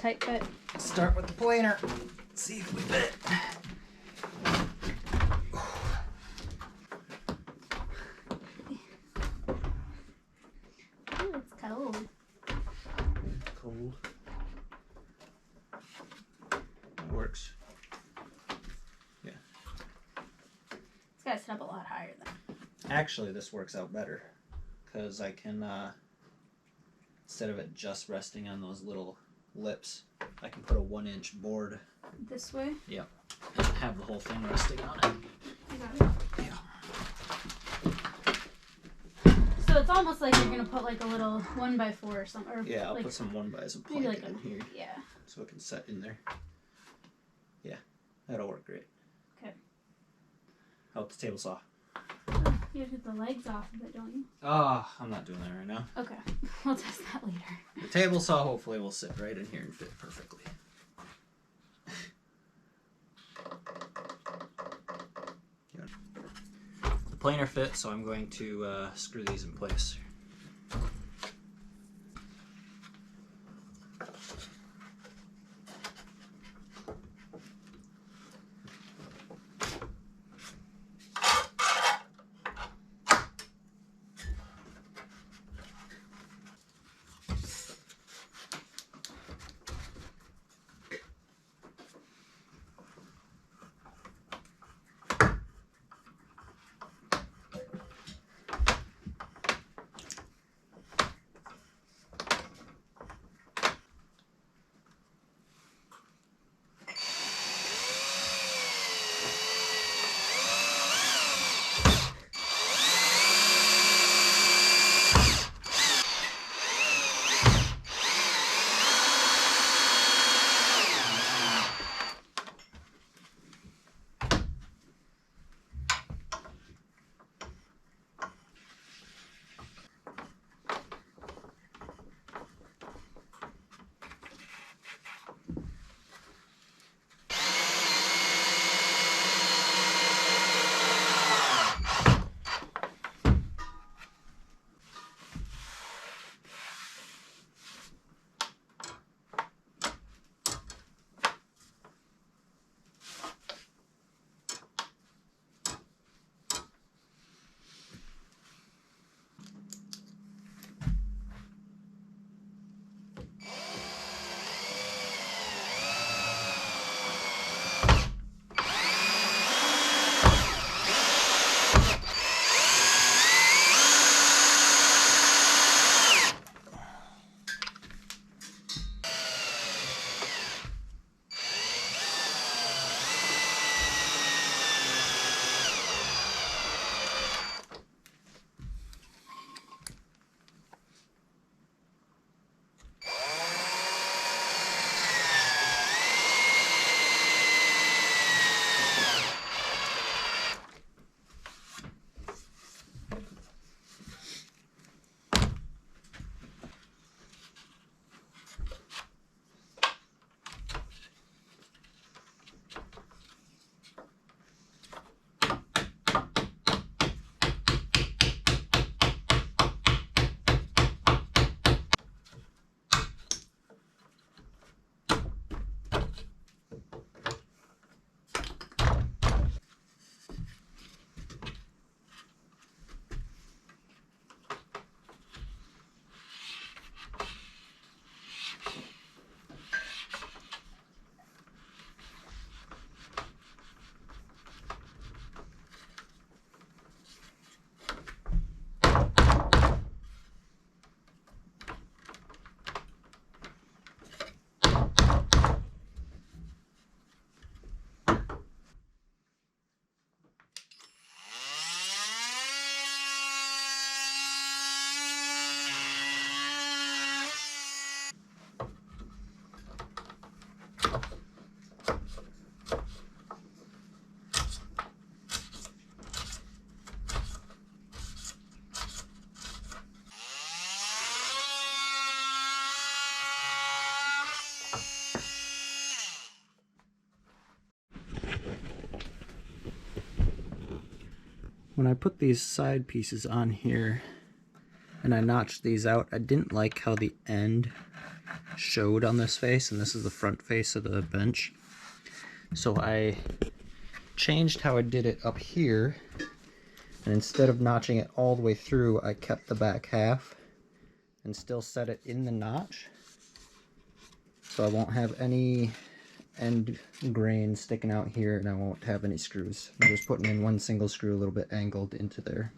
tight fit. Start with the planer. See if we fit. Ooh, it's cold. Cold. That works. Yeah. It's got to sit up a lot higher though. Actually, this works out better because I can, instead of it just resting on those little lips, I can put a 1-inch board. This way? Yep. And have the whole thing resting on it. You got it. So it's almost like you're gonna put like a little 1x4 or something. Or Yeah, I'll like, put some 1x and maybe plank like in here yeah. so it can set in there. Yeah, that'll work great. Okay. How about the table saw? Oh, you have to get the legs off of it, don't you? Oh, I'm not doing that right now. Okay. We'll test that later. The table saw hopefully will sit right in here and fit perfectly. The planer fit, so I'm going to screw these in place. When I put these side pieces on here, and I notched these out. I didn't like how the end showed on this face, and this is the front face of the bench. So I changed how I did it up here, and instead of notching it all the way through, I kept the back half and still set it in the notch. So I won't have any end grain sticking out here, and I won't have any screws. I'm just putting in one single screw a little bit angled into there.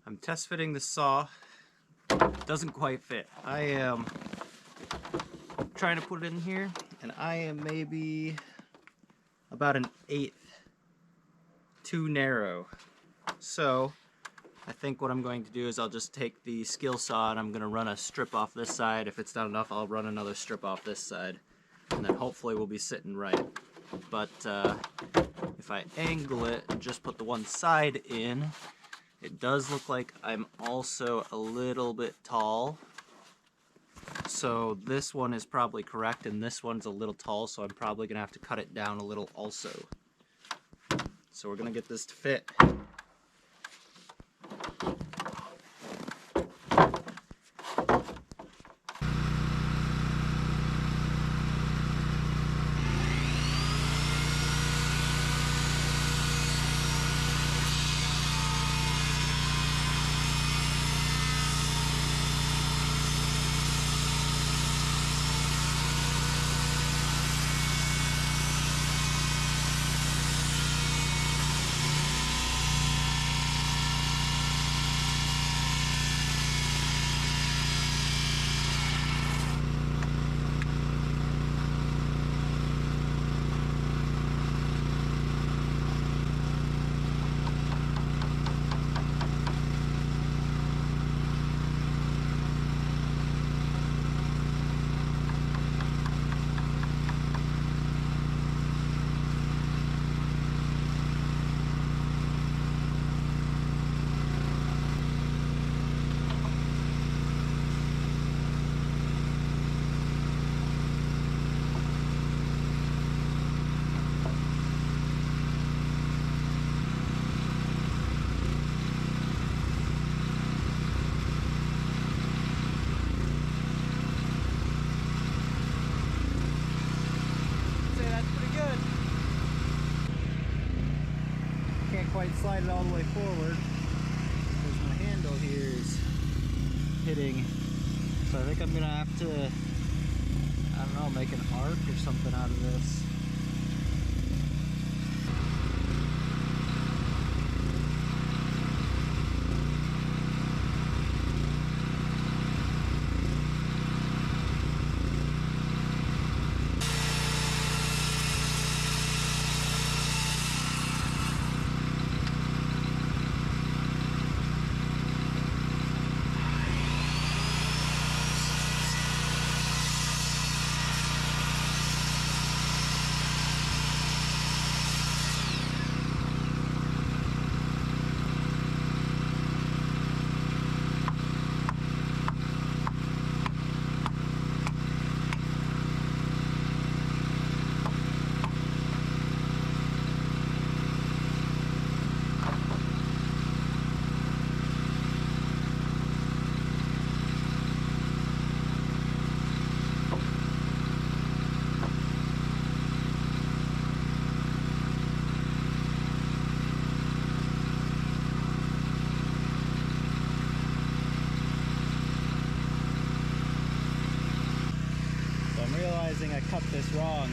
I'm test fitting the saw. Doesn't quite fit. I am trying to put it in here, and I am maybe about an 1/8 too narrow. So I think what I'm going to do is I'll just take the skill saw and I'm going to run a strip off this side. If it's not enough, I'll run another strip off this side, and then hopefully we'll be sitting right. But if I angle it and just put the one side in, it does look like I'm also a little bit tall. So this one is probably correct, and this one's a little tall, so I'm probably going to have to cut it down a little also. So we're going to get this to fit. Quite slide it all the way forward because my handle here is hitting, so I think I'm gonna have to, I don't know, make an arc or something out of this. I cut this wrong.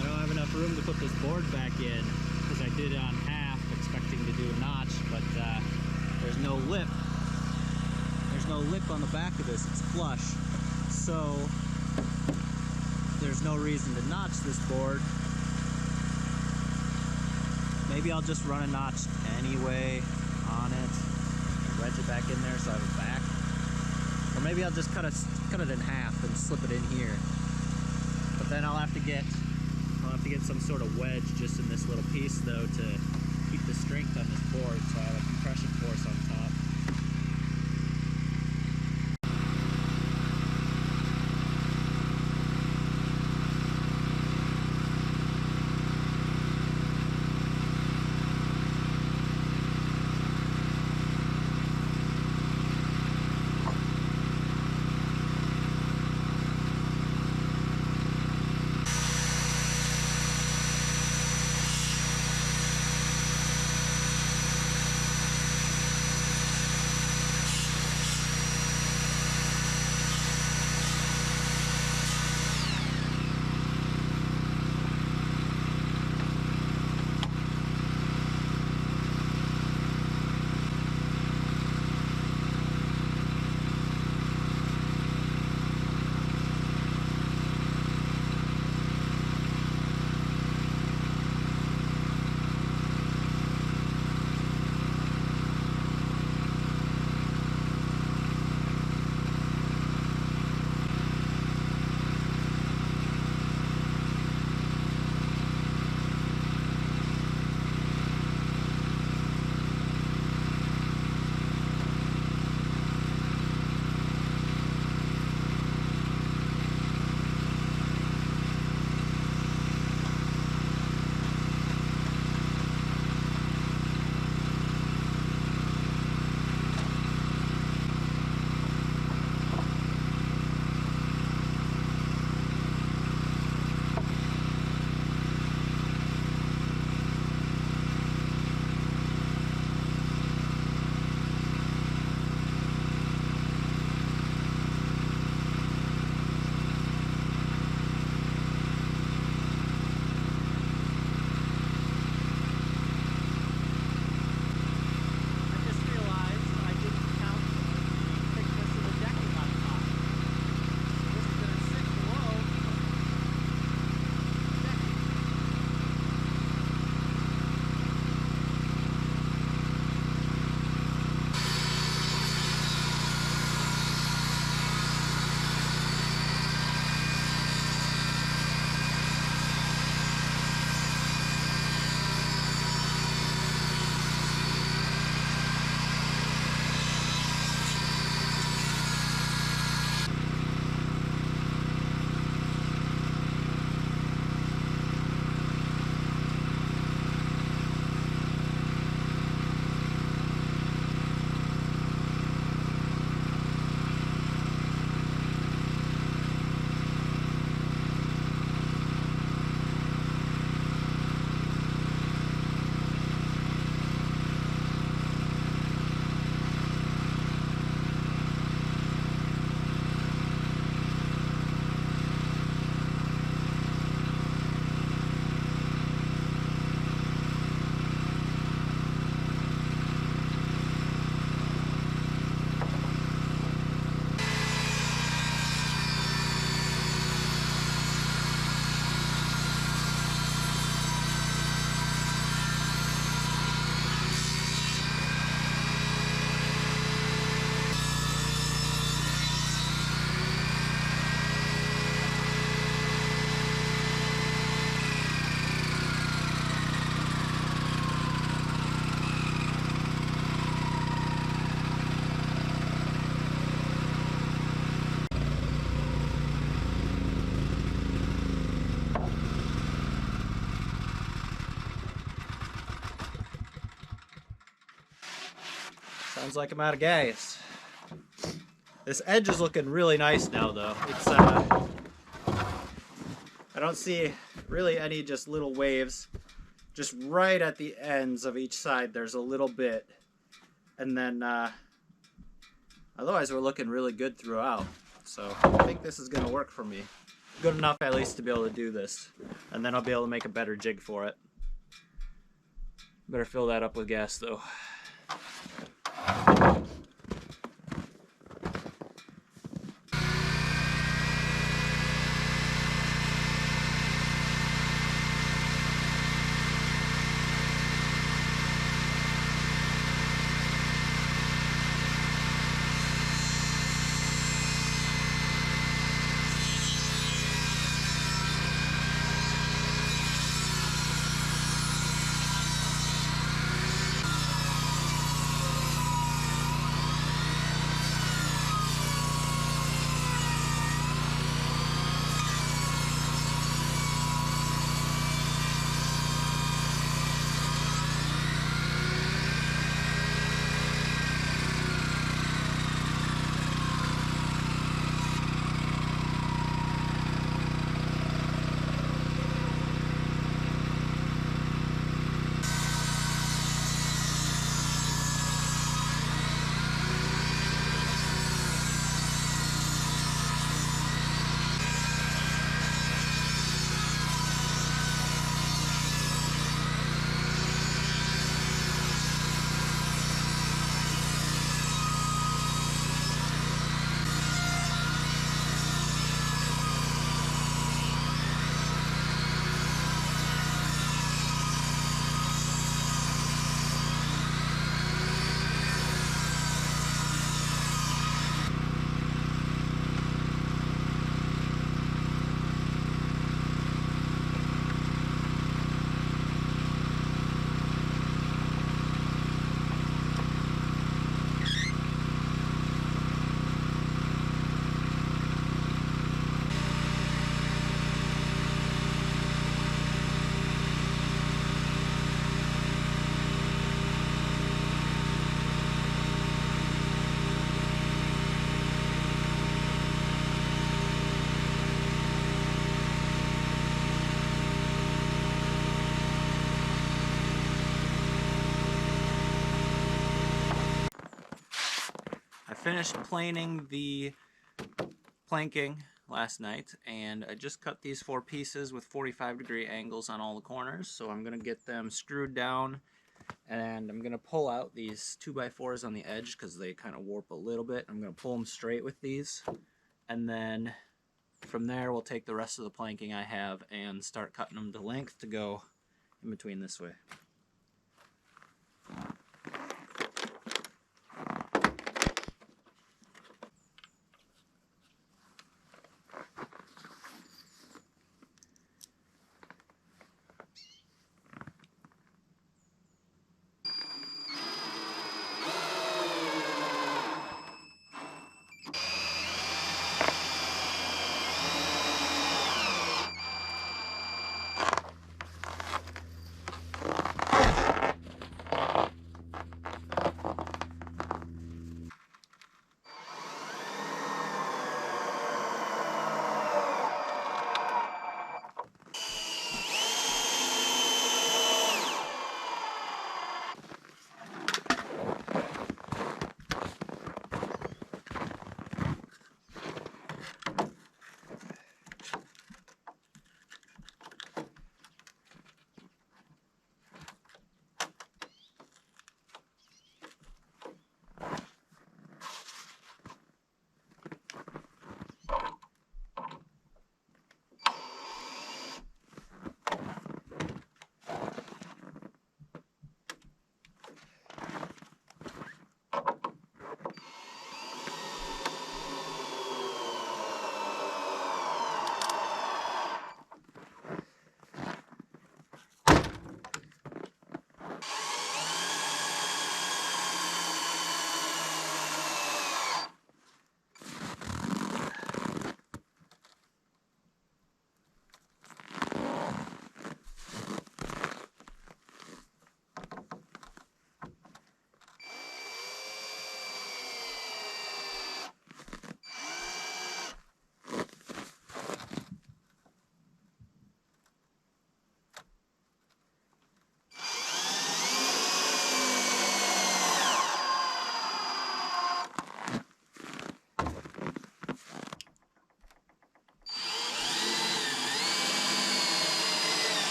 I don't have enough room to put this board back in because I did it on half expecting to do a notch, but there's no lip. There's no lip on the back of this, it's flush. So there's no reason to notch this board. Maybe I'll just run a notch anyway on it and wedge it back in there so I have a back. Or maybe I'll just cut it in half and slip it in here. But then I'll have to get some sort of wedge just in this little piece though to keep the strength on this board, so I have a compression force on top. Sounds like I'm out of gas. This edge is looking really nice now though. It's I don't see really any just little waves. Just right at the ends of each side there's a little bit. And then otherwise we're looking really good throughout. So I think this is gonna work for me. Good enough at least to be able to do this. And then I'll be able to make a better jig for it. Better fill that up with gas though. finished planing the planking last night, and I just cut these 4 pieces with 45-degree angles on all the corners. So I'm going to get them screwed down, and I'm going to pull out these 2x4s on the edge because they kind of warp a little bit. I'm going to pull them straight with these, and then from there we'll take the rest of the planking I have and start cutting them to length to go in between this way.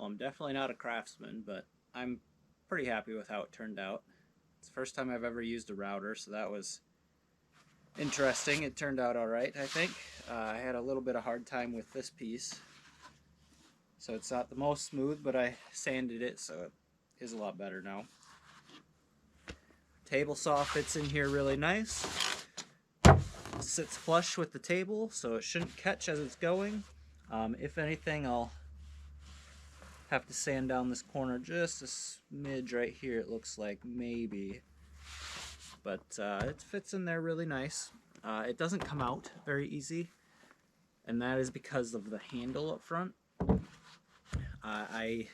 I'm definitely not a craftsman, but I'm pretty happy with how it turned out. It's the first time I've ever used a router, so that was interesting. It turned out alright, I think. I had a little bit of hard time with this piece, so it's not the most smooth, but I sanded it, so it is a lot better now. Table saw fits in here really nice. Sits flush with the table, so it shouldn't catch as it's going. If anything, I'll have to sand down this corner just a smidge right here, it looks like, maybe. But it fits in there really nice. It doesn't come out very easy, and that is because of the handle up front. I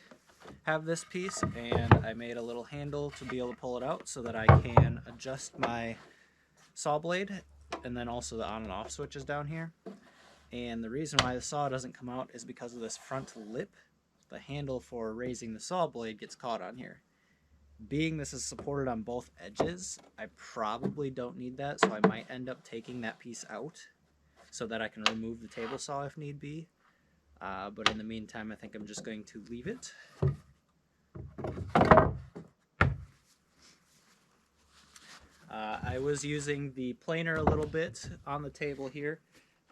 have this piece, and I made a little handle to be able to pull it out so that I can adjust my saw blade, and then also the on and off switches down here. And the reason why the saw doesn't come out is because of this front lip. The handle for raising the saw blade gets caught on here. Being this is supported on both edges, I probably don't need that, so I might end up taking that piece out so that I can remove the table saw if need be. But in the meantime, I think I'm just going to leave it. I was using the planer a little bit on the table here,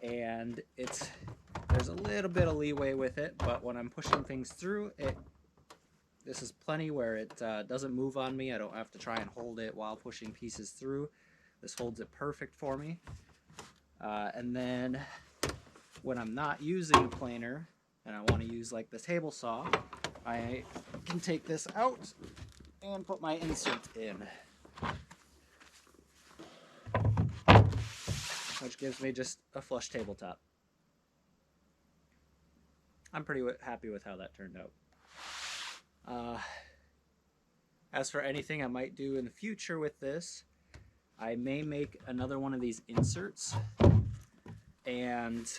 and there's a little bit of leeway with it, but when I'm pushing things through, this is plenty where it doesn't move on me. I don't have to try and hold it while pushing pieces through. This holds it perfect for me. And then when I'm not using a planer and I want to use like the table saw, I can take this out and put my insert in, which gives me just a flush tabletop. I'm pretty happy with how that turned out. As for anything I might do in the future with this, I may make another one of these inserts and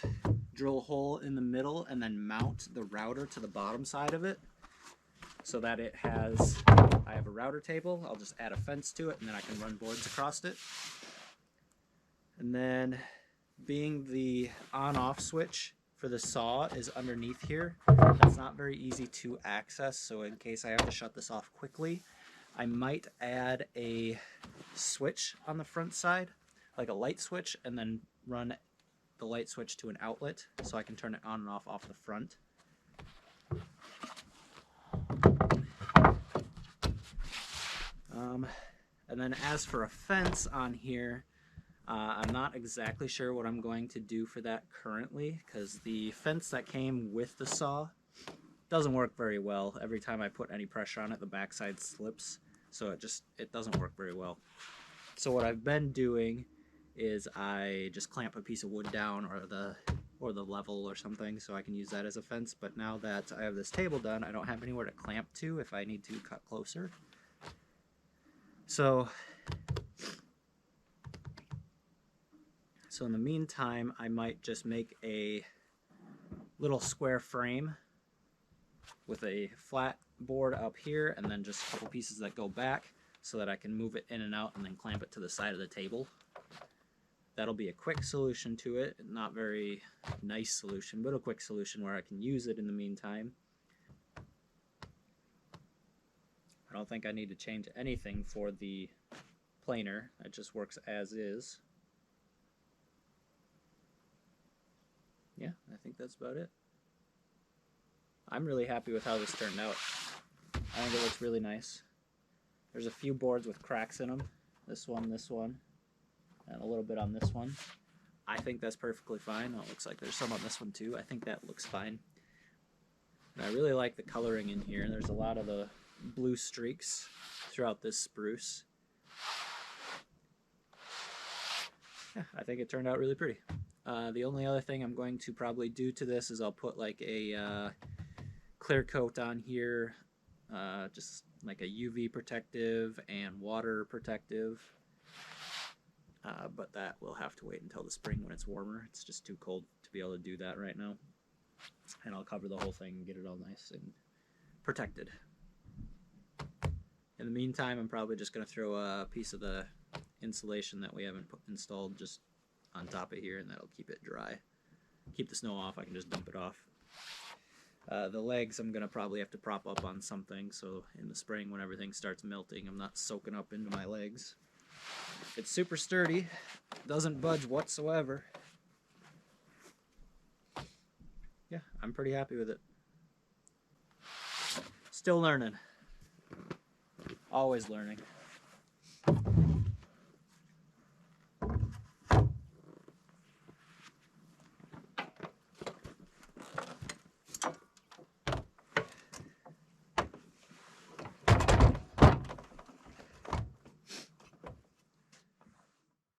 drill a hole in the middle and then mount the router to the bottom side of it so that I have a router table. I'll just add a fence to it, and then I can run boards across it. And then, being the on-off switch for the saw is underneath here, that's not very easy to access, so in case I have to shut this off quickly, I might add a switch on the front side, like a light switch, and then run the light switch to an outlet so I can turn it on and off the front. And then as for a fence on here, I'm not exactly sure what I'm going to do for that currently, because the fence that came with the saw doesn't work very well. Every time I put any pressure on it, the backside slips, so it doesn't work very well. So what I've been doing is I just clamp a piece of wood down or the level or something so I can use that as a fence. But now that I have this table done, I don't have anywhere to clamp to if I need to cut closer. So in the meantime, I might just make a little square frame with a flat board up here and then just a couple pieces that go back so that I can move it in and out and then clamp it to the side of the table. That'll be a quick solution to it, not very nice solution, but a quick solution where I can use it in the meantime. I don't think I need to change anything for the planer. It just works as is. Yeah, I think that's about it. I'm really happy with how this turned out. I think it looks really nice. There's a few boards with cracks in them. This one, and a little bit on this one. I think that's perfectly fine. Oh, it looks like there's some on this one too. I think that looks fine. And I really like the coloring in here. There's a lot of the blue streaks throughout this spruce. Yeah, I think it turned out really pretty. The only other thing I'm going to probably do to this is I'll put like a clear coat on here, just like a UV protective and water protective. But that will have to wait until the spring when it's warmer. It's just too cold to be able to do that right now. And I'll cover the whole thing and get it all nice and protected. In the meantime, I'm probably just going to throw a piece of the insulation that we haven't installed just on top of here, and that'll keep it dry. Keep the snow off, I can just dump it off. The legs I'm gonna probably have to prop up on something, so in the spring when everything starts melting, I'm not soaking up into my legs. It's super sturdy, doesn't budge whatsoever. Yeah, I'm pretty happy with it. Still learning. Always learning.